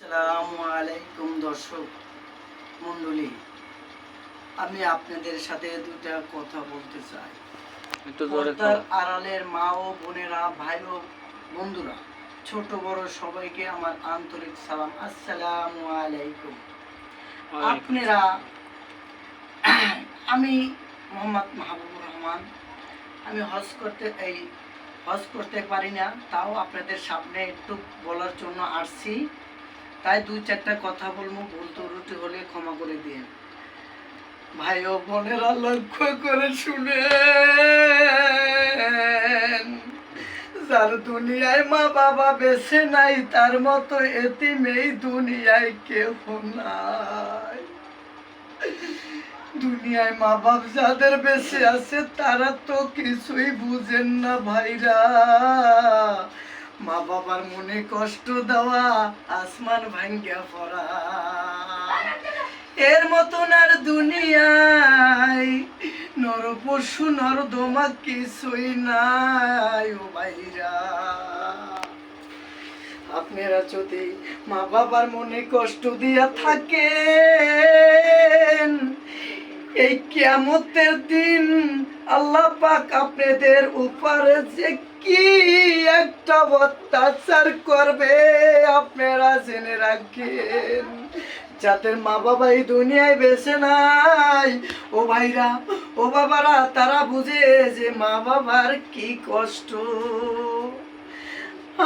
আসসালামু আলাইকুম দর্শক মণ্ডলী, আমি আপনাদের সাথে দুটা কথা বলতে চাই। পর্দার আড়ালের মা ও বোনেরা, ভাই ও বন্ধুরা, ছোট বড় সবাইকে আমার আন্তরিক সালাম। আসসালামু আলাইকুম। আপনারা আমি মোহাম্মদ মাহবুবুর রহমান। আমি হজ করতে পারি না, তাও আপনাদের সামনে একটু বলার জন্য আসছি। তাই দুই চারটা কথা বলবো, ভুল ত্রুটি হলে ক্ষমা করে দিন। ভাই ও বোনেরা, লক্ষ্য করে শুনেন, যার দুনিয়ায় মা বাবা বেঁচে নাই তার মতো এতিম এই দুনিয়ায় কেউ নাই। দুনিয়ায় মা বাপ যাদের বেঁচে আছে তারা তো কিছুই বুঝেন না ভাইরা। মা বাবার মনে কষ্ট দেওয়া আসমান ভাঙ্গিয়া পড়া, এর মতন আর দুনিয়ায় নর পশু নরদমা কিছুই নাই ও ভাইরা। আপনারা যদি মা বাবার মনে কষ্ট দিয়া থাকেন, এই কিয়ামতের দিন আল্লাহ পাক আপনাদের উপরে যে কি একটা অত্যাচার করবে আপনারা জেনে রাখেন। যাদের মা বাবা এই দুনিয়ায় বেঁচে নাই, ও ভাইরা ও বাবারা, তারা বুঝে যে মা বাবার কি কষ্ট।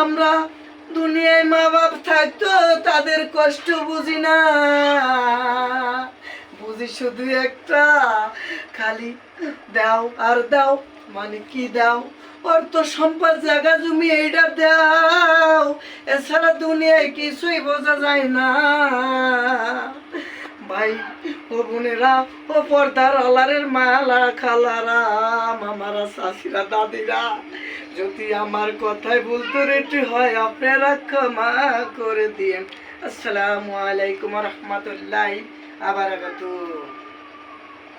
আমরা দুনিয়ায় মা বাপ থাকতো তাদের কষ্ট বুঝি না, বুঝি শুধু একটা, খালি দাও আর দাও, মানে কি দাও, অর্থ সম্পদ জায়গা জমি এইটা দাও, এছাড়া দুনিয়ায় কিছুই বোঝা যায় না। ভাই ও বোনেরা, ও পর্দার আলারের মালা খালারা, মামারা, চাষিরা, দাদিরা, যদি আমার কথায় ভুল ত্রুটি হয় আপনারা ক্ষমা করে দিন। আসসালামু আলাইকুম রহমতুল্লাহি ওয়া বারাকাতুহু।